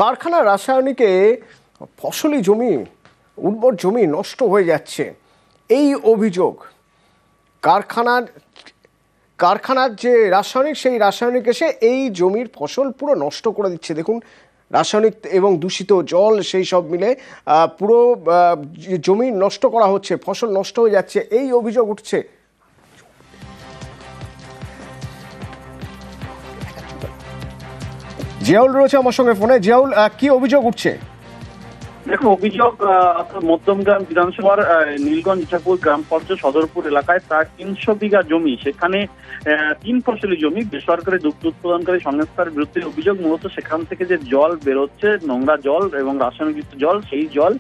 কারখানা রাসায়নিকে ফসলি জমি, উর্বর জমি নষ্ট হয়ে যাচ্ছে, এই অভিযোগ। কারখানার যে রাসায়নিক, সেই রাসায়নিক এসে এই জমির ফসল পুরো নষ্ট করে দিচ্ছে। দেখুন, রাসায়নিক এবং দূষিত জল সেই সব মিলে পুরো জমি নষ্ট করা হচ্ছে, ফসল নষ্ট হয়ে যাচ্ছে, এই অভিযোগ উঠছে। জিয়াউল রয়েছে আমার সঙ্গে ফোনে। জিয়াউল, কি অভিযোগ উঠছে? দেখো, অভিযোগ মধ্যমগ্রাম বিধানসভার নীলগঞ্জ ইছাপুর গ্রাম পঞ্চায়েত সদরপুর এলাকায় প্রায় 300 বিঘা জমি, সেখানে 3 ফসলি জমি বেসরকারি দুগ্ধ উৎপাদনকারী সংস্থার বিরুদ্ধে অভিযোগ। মূলত সেখান থেকে যে জল বেরোচ্ছে, নোংরা জল এবং রাসায়নিকযুক্ত জল, সেই জল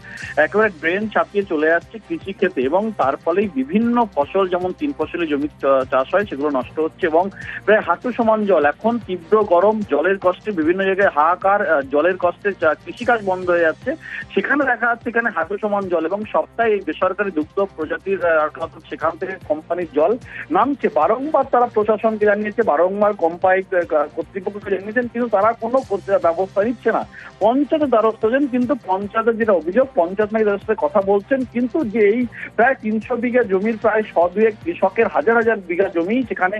একেবারে ড্রেন ছাপিয়ে চলে যাচ্ছে কৃষি ক্ষেতে এবং তার ফলেই বিভিন্ন ফসল, যেমন 3 ফসলি জমি চাষ হয়, সেগুলো নষ্ট হচ্ছে এবং প্রায় হাঁটু সমান জল। এখন তীব্র গরম, জলের কষ্টে বিভিন্ন জায়গায় হাহাকার, জলের কষ্টে কৃষিকাজ বন্ধ হয়ে যাচ্ছে। সেখানে দেখা যাচ্ছে এখানে হাঁটু সমান জল এবং সপ্তাহে এই বেসরকারি দুগ্ধ প্রজাতির সেখান থেকে কোম্পানির জল নামছে। বারংবার তারা প্রশাসনকে জানিয়েছে, বারংবার কোম্পানি কর্তৃপক্ষকে জানিয়েছেন, কিন্তু তারা কোনো ব্যবস্থা নিচ্ছে না। পঞ্চায়েতের দ্বারস্থ হচ্ছেন, কিন্তু পঞ্চায়েতের যেটা অভিযোগ, পঞ্চায়েত নাকি তাদের সাথে কথা বলছেন, কিন্তু যে এই প্রায় 300 বিঘা জমির প্রায় 100-2 কৃষকের হাজার হাজার বিঘা জমি, সেখানে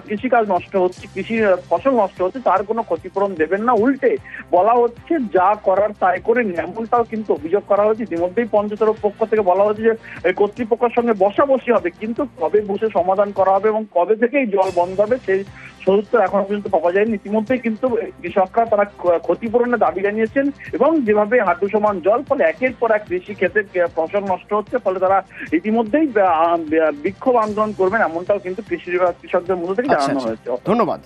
কৃষিকাজ নষ্ট হচ্ছে, কৃষি ফসল নষ্ট হচ্ছে, তার কোনো ক্ষতিপূরণ দেবেন না। উল্টে বলা হচ্ছে যা করার তাই করে, এমনটাও কিন্তু অভিযোগ করা হয়েছে। ইতিমধ্যেই পঞ্চায়েতের পক্ষ থেকে বলা হয়েছে যে কর্তৃপক্ষের সঙ্গে বসাবসি হবে, কিন্তু কবে বসে সমাধান করা হবে এবং কবে থেকেই জল বন্ধ হবে সেই সদুত্তর এখনো পর্যন্ত পাওয়া যায়নি। ইতিমধ্যেই কিন্তু কৃষকরা তারা ক্ষতিপূরণের দাবি জানিয়েছেন এবং যেভাবে হাঁটু সমান জল, ফলে একের পর এক কৃষি ক্ষেত্রে ফসল নষ্ট হচ্ছে, ফলে তারা ইতিমধ্যেই বিক্ষোভ আন্দোলন করবেন, এমনটাও কিন্তু কৃষকদের মধ্যে থেকে জানানো হয়েছে। ধন্যবাদ।